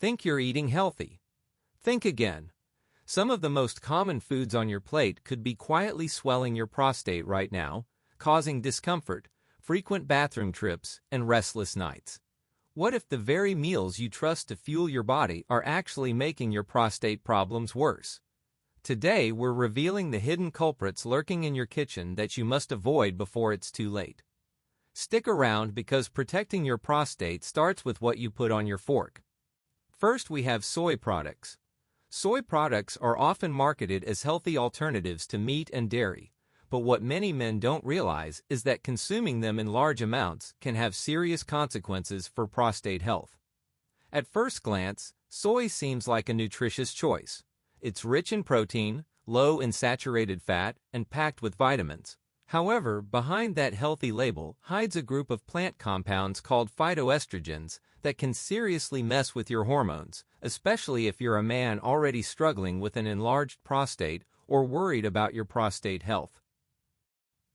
Think you're eating healthy. Think again. Some of the most common foods on your plate could be quietly swelling your prostate right now, causing discomfort, frequent bathroom trips, and restless nights. What if the very meals you trust to fuel your body are actually making your prostate problems worse? Today, we're revealing the hidden culprits lurking in your kitchen that you must avoid before it's too late. Stick around because protecting your prostate starts with what you put on your fork. First, we have soy products. Soy products are often marketed as healthy alternatives to meat and dairy, but what many men don't realize is that consuming them in large amounts can have serious consequences for prostate health. At first glance, soy seems like a nutritious choice. It's rich in protein, low in saturated fat, and packed with vitamins. However, behind that healthy label hides a group of plant compounds called phytoestrogens that can seriously mess with your hormones, especially if you're a man already struggling with an enlarged prostate or worried about your prostate health.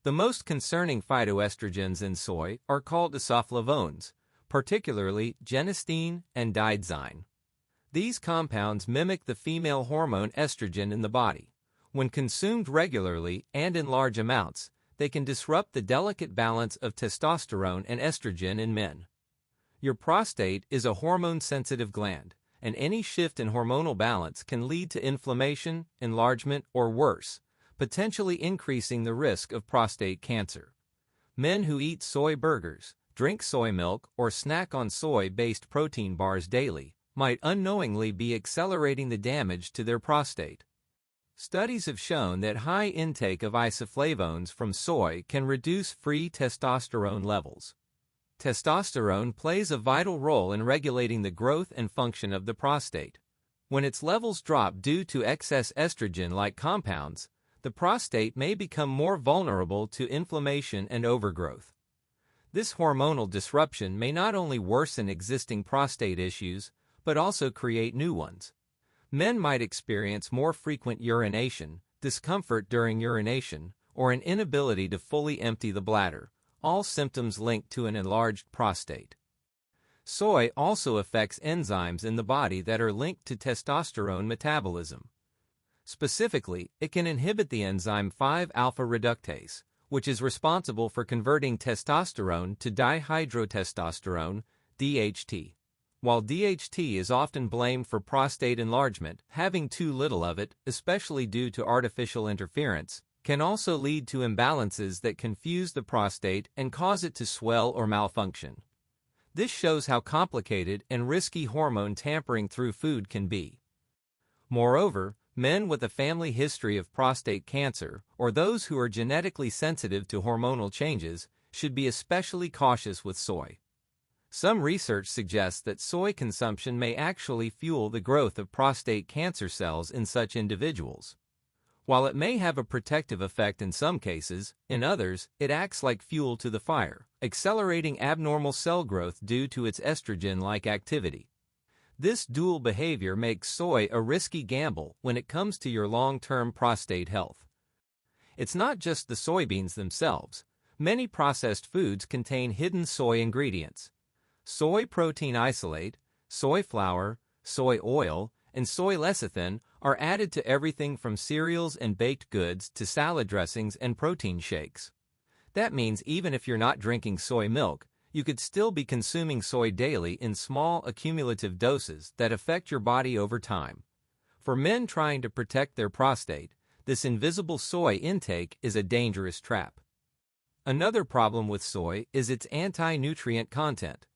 The most concerning phytoestrogens in soy are called isoflavones, particularly genistein and digoxin. These compounds mimic the female hormone estrogen in the body. When consumed regularly and in large amounts, they can disrupt the delicate balance of testosterone and estrogen in men. Your prostate is a hormone-sensitive gland, and any shift in hormonal balance can lead to inflammation, enlargement, or worse, potentially increasing the risk of prostate cancer. Men who eat soy burgers, drink soy milk, or snack on soy-based protein bars daily might unknowingly be accelerating the damage to their prostate. Studies have shown that high intake of isoflavones from soy can reduce free testosterone levels. Testosterone plays a vital role in regulating the growth and function of the prostate. When its levels drop due to excess estrogen-like compounds, the prostate may become more vulnerable to inflammation and overgrowth. This hormonal disruption may not only worsen existing prostate issues, but also create new ones. Men might experience more frequent urination, discomfort during urination, or an inability to fully empty the bladder, all symptoms linked to an enlarged prostate. Soy also affects enzymes in the body that are linked to testosterone metabolism. Specifically, it can inhibit the enzyme 5-alpha reductase, which is responsible for converting testosterone to dihydrotestosterone, DHT. While DHT is often blamed for prostate enlargement, having too little of it, especially due to artificial interference, can also lead to imbalances that confuse the prostate and cause it to swell or malfunction. This shows how complicated and risky hormone tampering through food can be. Moreover, men with a family history of prostate cancer or those who are genetically sensitive to hormonal changes should be especially cautious with soy. Some research suggests that soy consumption may actually fuel the growth of prostate cancer cells in such individuals. While it may have a protective effect in some cases, in others, it acts like fuel to the fire, accelerating abnormal cell growth due to its estrogen-like activity. This dual behavior makes soy a risky gamble when it comes to your long-term prostate health. It's not just the soybeans themselves. Many processed foods contain hidden soy ingredients. Soy protein isolate, soy flour, soy oil, and soy lecithin are added to everything from cereals and baked goods to salad dressings and protein shakes. That means even if you're not drinking soy milk, you could still be consuming soy daily in small accumulative doses that affect your body over time. For men trying to protect their prostate, this invisible soy intake is a dangerous trap. Another problem with soy is its anti-nutrient content.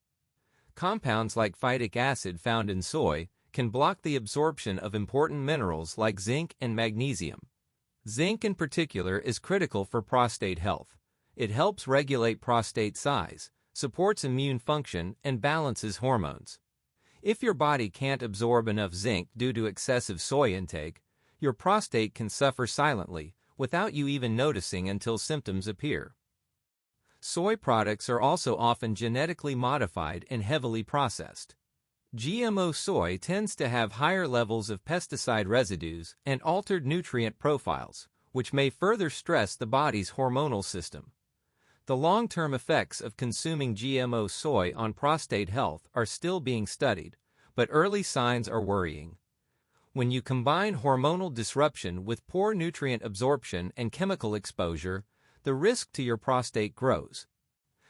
Compounds like phytic acid found in soy can block the absorption of important minerals like zinc and magnesium. Zinc in particular is critical for prostate health. It helps regulate prostate size, supports immune function, and balances hormones. If your body can't absorb enough zinc due to excessive soy intake, your prostate can suffer silently, without you even noticing until symptoms appear. Soy products are also often genetically modified and heavily processed. GMO soy tends to have higher levels of pesticide residues and altered nutrient profiles, which may further stress the body's hormonal system. The long-term effects of consuming GMO soy on prostate health are still being studied, but early signs are worrying. When you combine hormonal disruption with poor nutrient absorption and chemical exposure, the risk to your prostate grows.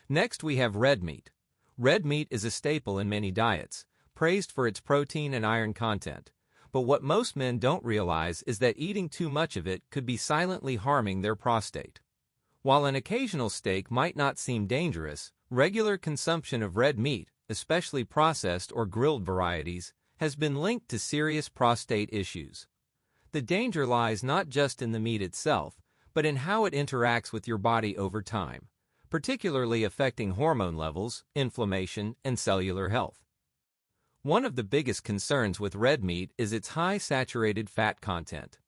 Next, we have red meat. Red meat is a staple in many diets, praised for its protein and iron content. But what most men don't realize is that eating too much of it could be silently harming their prostate. While an occasional steak might not seem dangerous, regular consumption of red meat, especially processed or grilled varieties, has been linked to serious prostate issues. The danger lies not just in the meat itself, but in how it interacts with your body over time, particularly affecting hormone levels, inflammation, and cellular health. One of the biggest concerns with red meat is its high saturated fat content.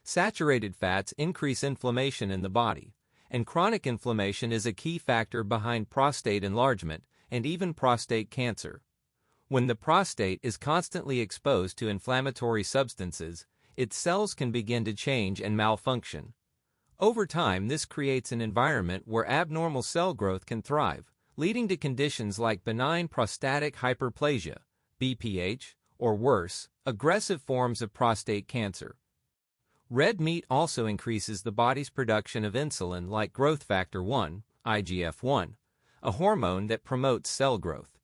Saturated fats increase inflammation in the body, and chronic inflammation is a key factor behind prostate enlargement and even prostate cancer. When the prostate is constantly exposed to inflammatory substances, its cells can begin to change and malfunction. Over time, this creates an environment where abnormal cell growth can thrive, leading to conditions like benign prostatic hyperplasia, BPH, or worse, aggressive forms of prostate cancer. Red meat also increases the body's production of insulin like growth factor 1, IGF-1, a hormone that promotes cell growth.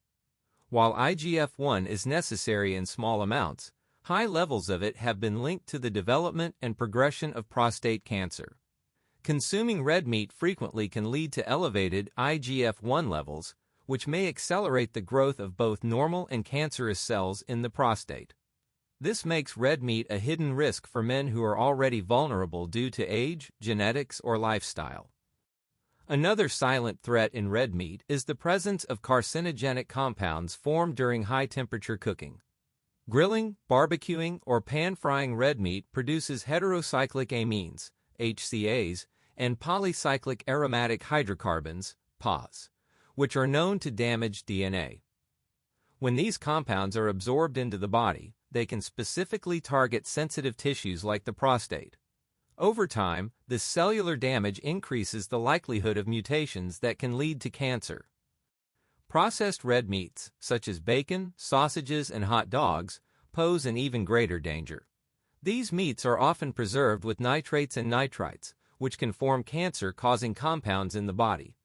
While IGF-1 is necessary in small amounts, high levels of it have been linked to the development and progression of prostate cancer. Consuming red meat frequently can lead to elevated IGF-1 levels, which may accelerate the growth of both normal and cancerous cells in the prostate. This makes red meat a hidden risk for men who are already vulnerable due to age, genetics, or lifestyle. Another silent threat in red meat is the presence of carcinogenic compounds formed during high-temperature cooking. Grilling, barbecuing, or pan-frying red meat produces heterocyclic amines, HCAs, and polycyclic aromatic hydrocarbons, PAHs, which are known to damage DNA. When these compounds are absorbed into the body, they can specifically target sensitive tissues like the prostate. Over time, this cellular damage increases the likelihood of mutations that can lead to cancer. Processed red meats, such as bacon, sausages, and hot dogs, pose an even greater danger. These meats are often preserved with nitrates and nitrites, which can form cancer-causing compounds in the body.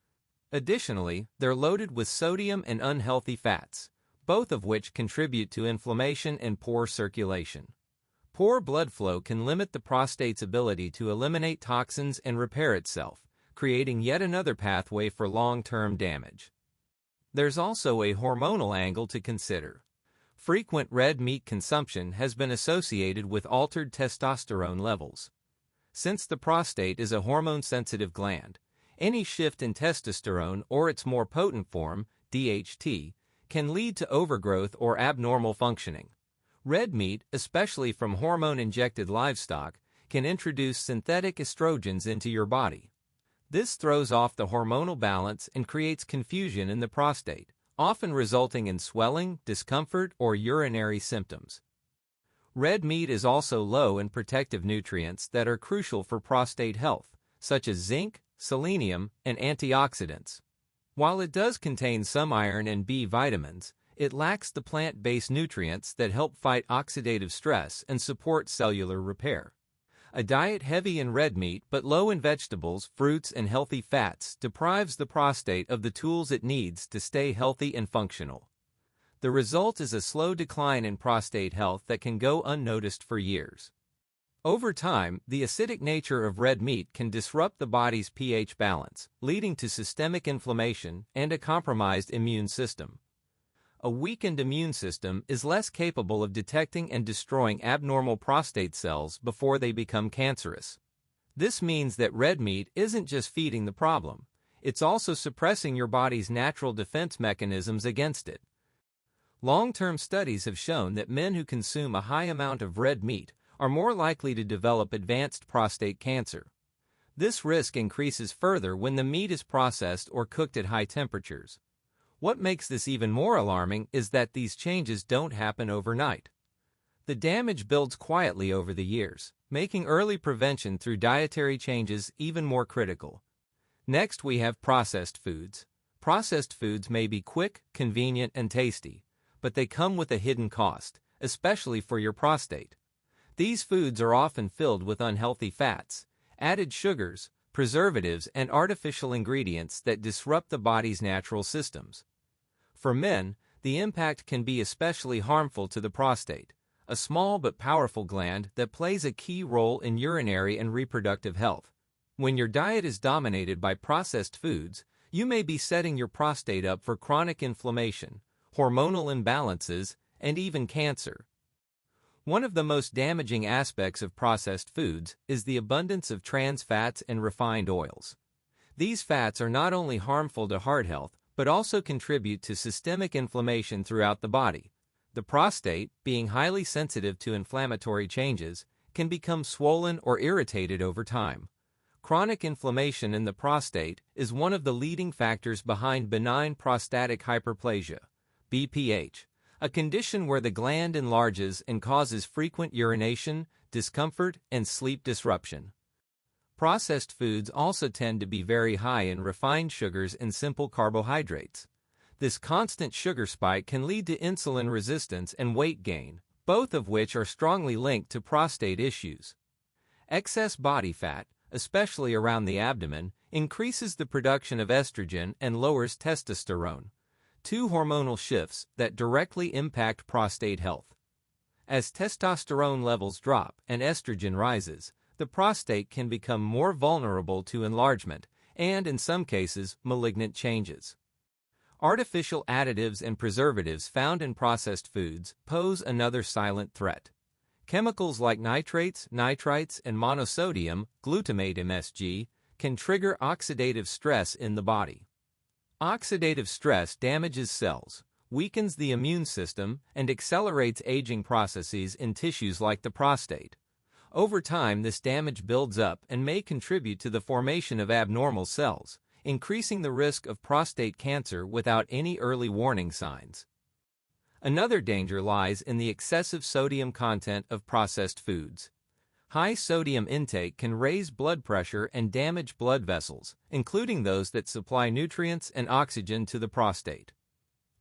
Additionally, they're loaded with sodium and unhealthy fats, both of which contribute to inflammation and poor circulation. Poor blood flow can limit the prostate's ability to eliminate toxins and repair itself, creating yet another pathway for long-term damage. There's also a hormonal angle to consider. Frequent red meat consumption has been associated with altered testosterone levels. Since the prostate is a hormone-sensitive gland, any shift in testosterone or its more potent form, DHT, can lead to overgrowth or abnormal functioning. Red meat, especially from hormone-injected livestock, can introduce synthetic estrogens into your body. This throws off the hormonal balance and creates confusion in the prostate, often resulting in swelling, discomfort, or urinary symptoms. Red meat is also low in protective nutrients that are crucial for prostate health, such as zinc, selenium, and antioxidants. While it does contain some iron and B vitamins, it lacks the plant-based nutrients that help fight oxidative stress and support cellular repair. A diet heavy in red meat but low in vegetables, fruits, and healthy fats deprives the prostate of the tools it needs to stay healthy and functional. The result is a slow decline in prostate health that can go unnoticed for years. Over time, the acidic nature of red meat can disrupt the body's pH balance, leading to systemic inflammation and a compromised immune system. A weakened immune system is less capable of detecting and destroying abnormal prostate cells before they become cancerous. This means that red meat isn't just feeding the problem, it's also suppressing your body's natural defense mechanisms against it. Long-term studies have shown that men who consume a high amount of red meat are more likely to develop advanced prostate cancer. This risk increases further when the meat is processed or cooked at high temperatures. What makes this even more alarming is that these changes don't happen overnight. The damage builds quietly over the years, making early prevention through dietary changes even more critical. Next, we have processed foods. Processed foods may be quick, convenient, and tasty, but they come with a hidden cost, especially for your prostate. These foods are often filled with unhealthy fats, added sugars, preservatives, and artificial ingredients that disrupt the body's natural systems. For men, the impact can be especially harmful to the prostate, a small but powerful gland that plays a key role in urinary and reproductive health. When your diet is dominated by processed foods, you may be setting your prostate up for chronic inflammation, hormonal imbalances, and even cancer. One of the most damaging aspects of processed foods is the abundance of trans fats and refined oils. These fats are not only harmful to heart health, but also contribute to systemic inflammation throughout the body. The prostate, being highly sensitive to inflammatory changes, can become swollen or irritated over time. Chronic inflammation in the prostate is one of the leading factors behind benign prostatic hyperplasia, BPH, a condition where the gland enlarges and causes frequent urination, discomfort, and sleep disruption. Processed foods also tend to be very high in refined sugars and simple carbohydrates. This constant sugar spike can lead to insulin resistance and weight gain, both of which are strongly linked to prostate issues. Excess body fat, especially around the abdomen, increases the production of estrogen and lowers testosterone, two hormonal shifts that directly impact prostate health. As testosterone levels drop and estrogen rises, the prostate can become more vulnerable to enlargement and, in some cases, malignant changes. Artificial additives and preservatives found in processed foods pose another silent threat. Chemicals like nitrates, nitrites, and monosodium glutamate (MSG) can trigger oxidative stress in the body. Oxidative stress damages cells, weakens the immune system, and accelerates aging processes in tissues like the prostate. Over time, this damage builds up and may contribute to the formation of abnormal cells, increasing the risk of prostate cancer without any early warning signs. Another danger lies in the excessive sodium content of processed foods. High sodium intake can raise blood pressure and damage blood vessels, including those that supply nutrients and oxygen to the prostate.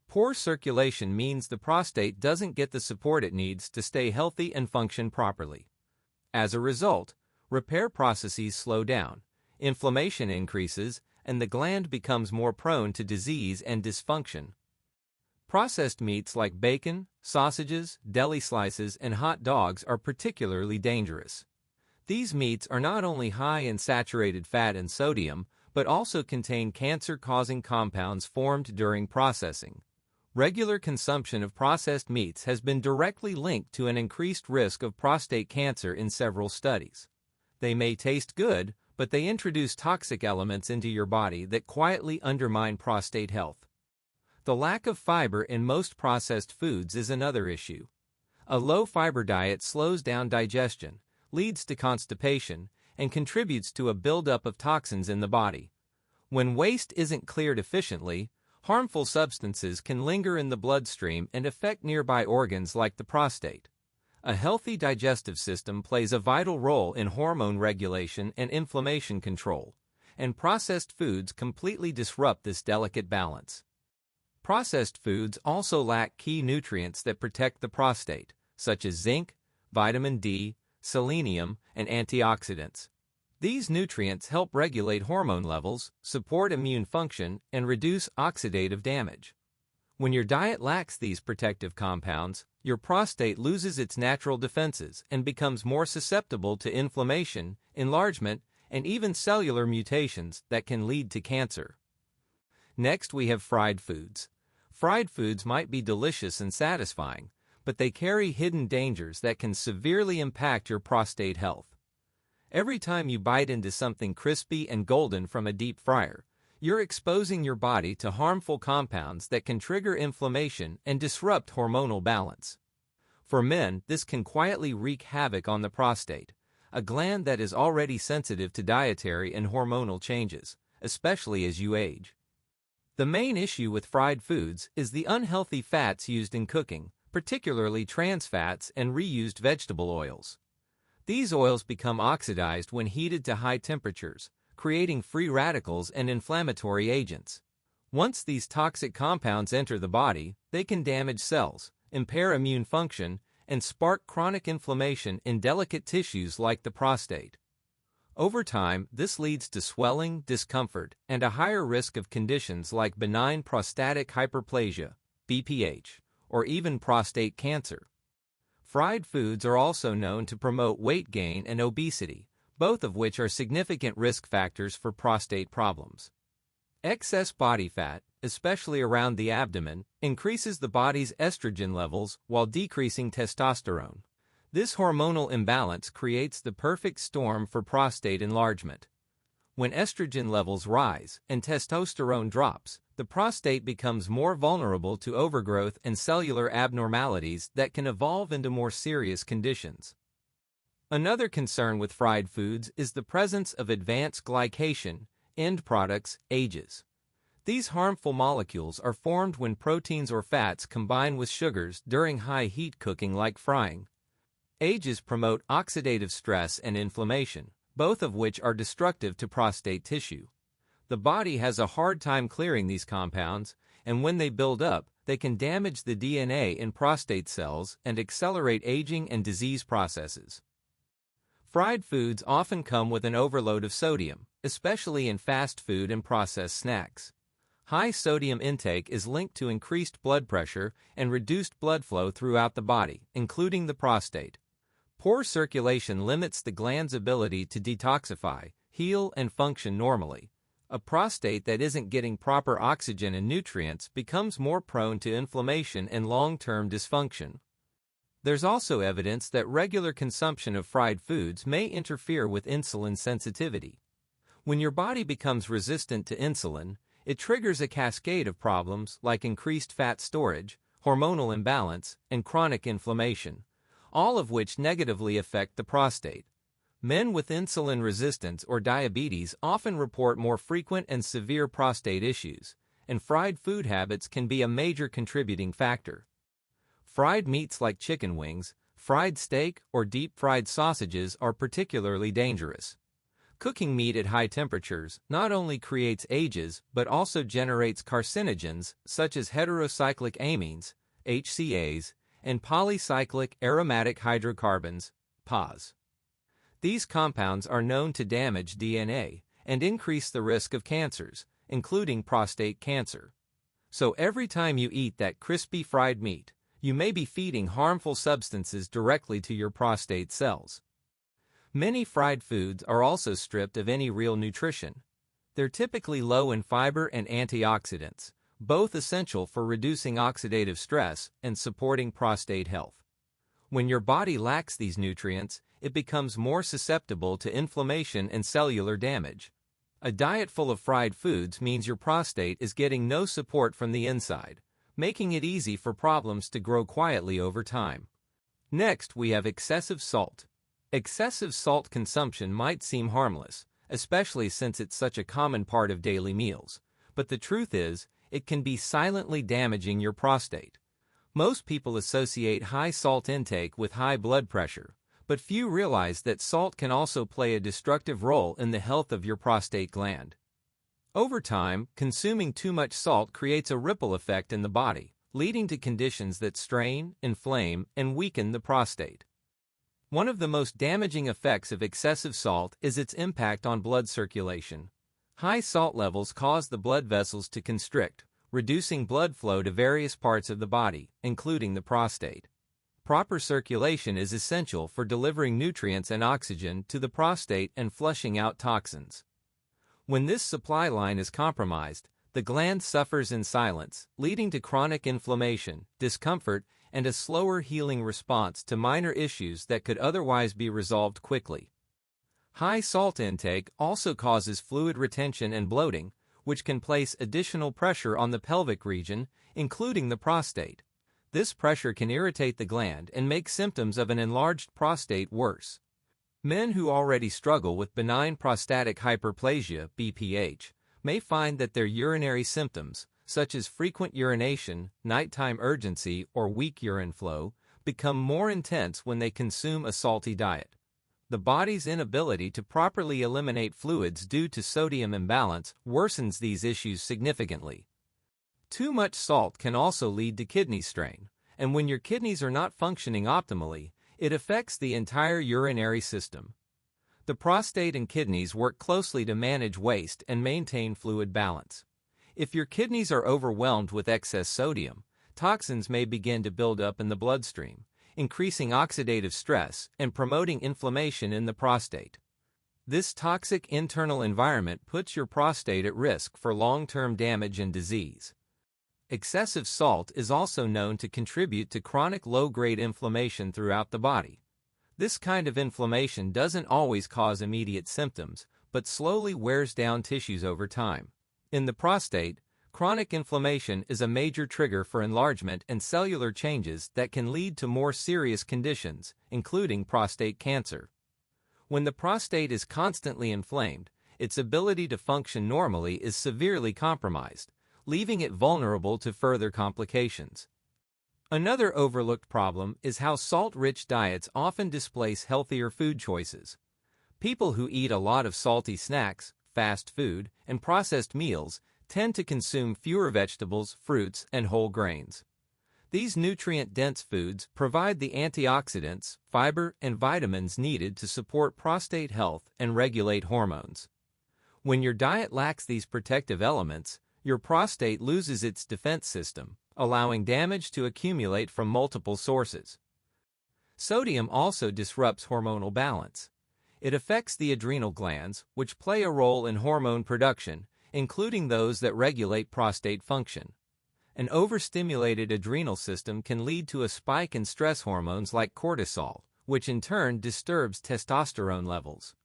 Poor circulation means the prostate doesn't get the support it needs to stay healthy and function properly. As a result, repair processes slow down, inflammation increases, and the gland becomes more prone to disease and dysfunction. Processed meats like bacon, sausages, deli slices, and hot dogs are particularly dangerous. These meats are not only high in saturated fat and sodium, but also contain cancer-causing compounds formed during processing. Regular consumption of processed meats has been directly linked to an increased risk of prostate cancer in several studies. They may taste good, but they introduce toxic elements into your body that quietly undermine prostate health. The lack of fiber in most processed foods is another issue. A low-fiber diet slows down digestion, leads to constipation, and contributes to a buildup of toxins in the body. When waste isn't cleared efficiently, harmful substances can linger in the bloodstream and affect nearby organs like the prostate. A healthy digestive system plays a vital role in hormone regulation and inflammation control, and processed foods completely disrupt this delicate balance. Processed foods also lack key nutrients that protect the prostate, such as zinc, vitamin D, selenium, and antioxidants. These nutrients help regulate hormone levels, support immune function, and reduce oxidative damage. When your diet lacks these protective compounds, your prostate loses its natural defenses and becomes more susceptible to inflammation, enlargement, and even cellular mutations that can lead to cancer. Next, we have fried foods. Fried foods might be delicious and satisfying, but they carry hidden dangers that can severely impact your prostate health. Every time you bite into something crispy and golden from a deep fryer, you're exposing your body to harmful compounds that can trigger inflammation and disrupt hormonal balance. For men, this can quietly wreak havoc on the prostate, a gland that is already sensitive to dietary and hormonal changes, especially as you age. The main issue with fried foods is the unhealthy fats used in cooking, particularly trans fats and reused vegetable oils. These oils become oxidized when heated to high temperatures, creating free radicals and inflammatory agents. Once these toxic compounds enter the body, they can damage cells, impair immune function, and spark chronic inflammation in delicate tissues like the prostate. Over time, this leads to swelling, discomfort, and a higher risk of conditions like benign prostatic hyperplasia, BPH, or even prostate cancer. Fried foods are also known to promote weight gain and obesity, both of which are significant risk factors for prostate problems. Excess body fat, especially around the abdomen, increases the body's estrogen levels while decreasing testosterone. This hormonal imbalance creates the perfect storm for prostate enlargement. When estrogen levels rise and testosterone drops, the prostate becomes more vulnerable to overgrowth and cellular abnormalities that can evolve into more serious conditions. Another concern with fried foods is the presence of advanced glycation, end products, AGEs. These harmful molecules are formed when proteins or fats combine with sugars during high heat cooking like frying. AGEs promote oxidative stress and inflammation, both of which are destructive to prostate tissue. The body has a hard time clearing these compounds, and when they build up, they can damage the DNA in prostate cells and accelerate aging and disease processes. Fried foods often come with an overload of sodium, especially in fast food and processed snacks. High sodium intake is linked to increased blood pressure and reduced blood flow throughout the body, including the prostate. Poor circulation limits the gland's ability to detoxify, heal, and function normally. A prostate that isn't getting proper oxygen and nutrients becomes more prone to inflammation and long-term dysfunction. There's also evidence that regular consumption of fried foods may interfere with insulin sensitivity. When your body becomes resistant to insulin, it triggers a cascade of problems like increased fat storage, hormonal imbalance, and chronic inflammation, all of which negatively affect the prostate. Men with insulin resistance or diabetes often report more frequent and severe prostate issues, and fried food habits can be a major contributing factor. Fried meats like chicken wings, fried steak, or deep-fried sausages are particularly dangerous. Cooking meat at high temperatures not only creates AGEs but also generates carcinogens such as heterocyclic amines, HCAs, and polycyclic aromatic hydrocarbons, PAHs. These compounds are known to damage DNA and increase the risk of cancers, including prostate cancer. So every time you eat that crispy fried meat, you may be feeding harmful substances directly to your prostate cells. Many fried foods are also stripped of any real nutrition. They're typically low in fiber and antioxidants, both essential for reducing oxidative stress and supporting prostate health. When your body lacks these nutrients, it becomes more susceptible to inflammation and cellular damage. A diet full of fried foods means your prostate is getting no support from the inside, making it easy for problems to grow quietly over time. Next, we have excessive salt. Excessive salt consumption might seem harmless, especially since it's such a common part of daily meals, but the truth is, it can be silently damaging your prostate. Most people associate high salt intake with high blood pressure, but few realize that salt can also play a destructive role in the health of your prostate gland. Over time, consuming too much salt creates a ripple effect in the body, leading to conditions that strain, inflame, and weaken the prostate. One of the most damaging effects of excessive salt is its impact on blood circulation. High salt levels cause the blood vessels to constrict, reducing blood flow to various parts of the body, including the prostate. Proper circulation is essential for delivering nutrients and oxygen to the prostate and flushing out toxins. When this supply line is compromised, the gland suffers in silence, leading to chronic inflammation, discomfort, and a slower healing response to minor issues that could otherwise be resolved quickly. High salt intake also causes fluid retention and bloating, which can place additional pressure on the pelvic region, including the prostate. This pressure can irritate the gland and make symptoms of an enlarged prostate worse. Men who already struggle with benign prostatic hyperplasia, BPH, may find that their urinary symptoms, such as frequent urination, nighttime urgency, or weak urine flow, become more intense when they consume a salty diet. The body's inability to properly eliminate fluids due to sodium imbalance worsens these issues significantly, Too much salt can also lead to kidney strain, and when your kidneys are not functioning optimally, it affects the entire urinary system. The prostate and kidneys work closely to manage waste and maintain fluid balance. If your kidneys are overwhelmed with excess sodium, toxins may begin to build up in the bloodstream, increasing oxidative stress and promoting inflammation in the prostate. This toxic internal environment puts your prostate at risk for long-term damage and disease. Excessive salt is also known to contribute to chronic low-grade inflammation throughout the body. This kind of inflammation doesn't always cause immediate symptoms, but slowly wears down tissues over time. In the prostate, chronic inflammation is a major trigger for enlargement and cellular changes that can lead to more serious conditions, including prostate cancer. When the prostate is constantly inflamed, its ability to function normally is severely compromised, leaving it vulnerable to further complications. Another overlooked problem is how salt-rich diets often displace healthier food choices. People who eat a lot of salty snacks, fast food, and processed meals tend to consume fewer vegetables, fruits, and whole grains. These nutrient-dense foods provide the antioxidants, fiber, and vitamins needed to support prostate health and regulate hormones. When your diet lacks these protective elements, your prostate loses its defense system, allowing damage to accumulate from multiple sources. Sodium also disrupts hormonal balance. It affects the adrenal glands, which play a role in hormone production, including those that regulate prostate function. An overstimulated adrenal system can lead to a spike in stress hormones like cortisol, which in turn disturbs testosterone levels.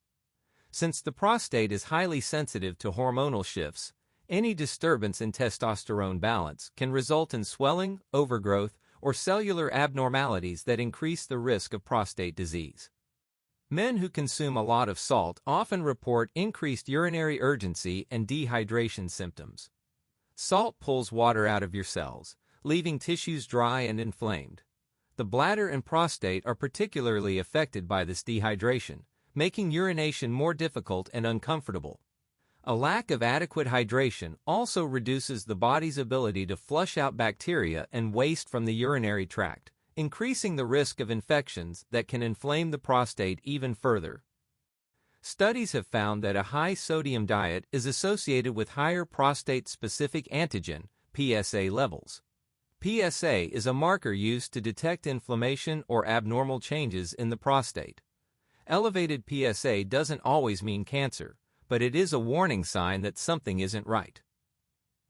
Since the prostate is highly sensitive to hormonal shifts, any disturbance in testosterone balance can result in swelling, overgrowth, or cellular abnormalities that increase the risk of prostate disease. Men who consume a lot of salt often report increased urinary urgency and dehydration symptoms. Salt pulls water out of your cells, leaving tissues dry and inflamed. The bladder and prostate are particularly affected by this dehydration, making urination more difficult and uncomfortable. A lack of adequate hydration also reduces the body's ability to flush out bacteria and waste from the urinary tract, increasing the risk of infections that can inflame the prostate even further. Studies have found that a high sodium diet is associated with higher prostate-specific antigen, PSA levels. PSA is a marker used to detect inflammation or abnormal changes in the prostate. Elevated PSA doesn't always mean cancer, but it is a warning sign that something isn't right.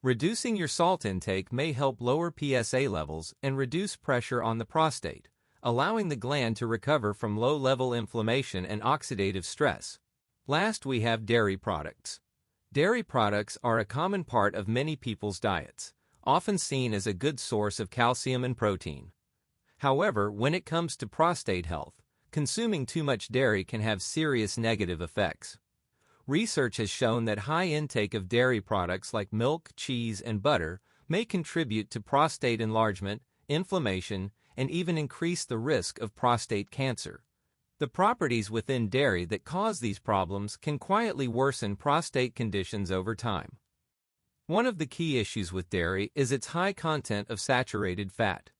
Reducing your salt intake may help lower PSA levels and reduce pressure on the prostate, allowing the gland to recover from low-level inflammation and oxidative stress. Last, we have dairy products. Dairy products are a common part of many people's diets, often seen as a good source of calcium and protein. However, when it comes to prostate health, consuming too much dairy can have serious negative effects. Research has shown that high intake of dairy products like milk, cheese, and butter may contribute to prostate enlargement, inflammation, and even increase the risk of prostate cancer. The properties within dairy that cause these problems can quietly worsen prostate conditions over time. One of the key issues with dairy is its high content of saturated fat.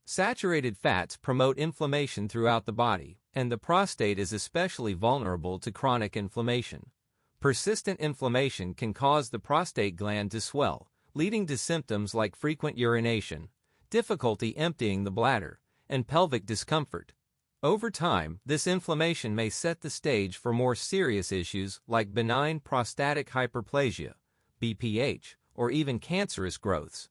Saturated fats promote inflammation throughout the body, and the prostate is especially vulnerable to chronic inflammation. Persistent inflammation can cause the prostate gland to swell, leading to symptoms like frequent urination, difficulty emptying the bladder, and pelvic discomfort. Over time, this inflammation may set the stage for more serious issues like benign prostatic hyperplasia, BPH, or even cancerous growths.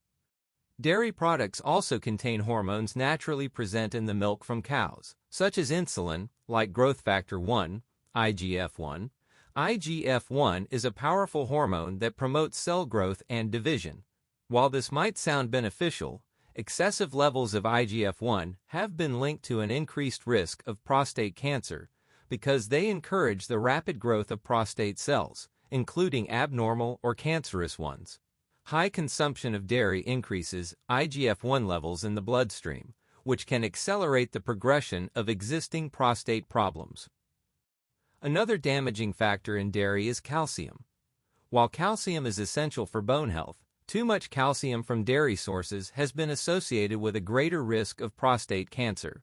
Dairy products also contain hormones naturally present in the milk from cows, such as insulin, like growth factor 1, IGF-1. IGF-1 is a powerful hormone that promotes cell growth and division. While this might sound beneficial, excessive levels of IGF-1 have been linked to an increased risk of prostate cancer because they encourage the rapid growth of prostate cells, including abnormal or cancerous ones. High consumption of dairy increases IGF-1 levels in the bloodstream, which can accelerate the progression of existing prostate problems. Another damaging factor in dairy is calcium. While calcium is essential for bone health, Too much calcium from dairy sources has been associated with a greater risk of prostate cancer.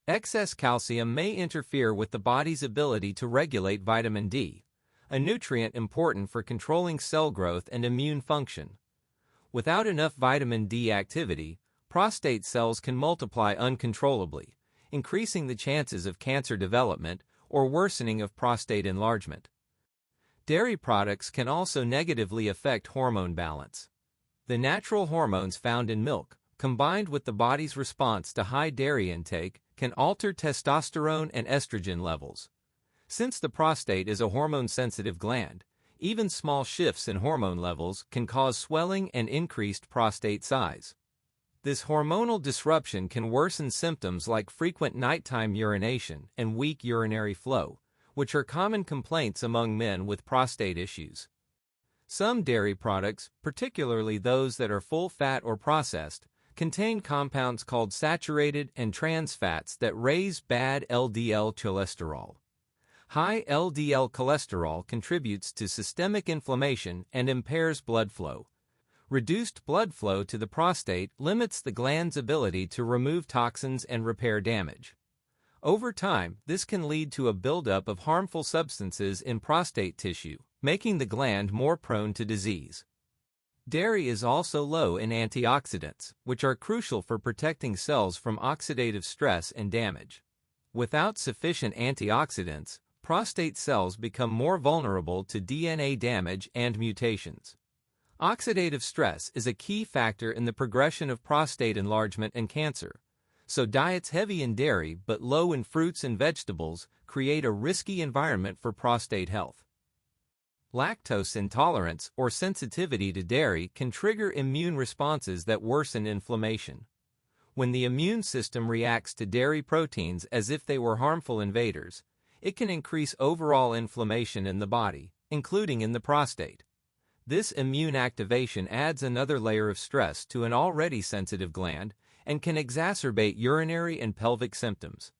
Excess calcium may interfere with the body's ability to regulate vitamin D, a nutrient important for controlling cell growth and immune function. Without enough vitamin D activity, prostate cells can multiply uncontrollably, increasing the chances of cancer development or worsening of prostate enlargement. Dairy products can also negatively affect hormone balance. The natural hormones found in milk, combined with the body's response to high dairy intake, can alter testosterone and estrogen levels. Since the prostate is a hormone-sensitive gland, even small shifts in hormone levels can cause swelling and increased prostate size. This hormonal disruption can worsen symptoms like frequent nighttime urination and weak urinary flow, which are common complaints among men with prostate issues. Some dairy products, particularly those that are full-fat or processed, contain compounds called saturated and trans fats that raise bad LDL cholesterol. High LDL cholesterol contributes to systemic inflammation and impairs blood flow. Reduced blood flow to the prostate limits the gland's ability to remove toxins and repair damage. Over time, this can lead to a buildup of harmful substances in prostate tissue, making the gland more prone to disease. Dairy is also low in antioxidants, which are crucial for protecting cells from oxidative stress and damage. Without sufficient antioxidants, prostate cells become more vulnerable to DNA damage and mutations. Oxidative stress is a key factor in the progression of prostate enlargement and cancer, so diets heavy in dairy but low in fruits and vegetables create a risky environment for prostate health. Lactose intolerance or sensitivity to dairy can trigger immune responses that worsen inflammation. When the immune system reacts to dairy proteins as if they were harmful invaders, it can increase overall inflammation in the body, including in the prostate. This immune activation adds another layer of stress to an already sensitive gland and can exacerbate urinary and pelvic symptoms.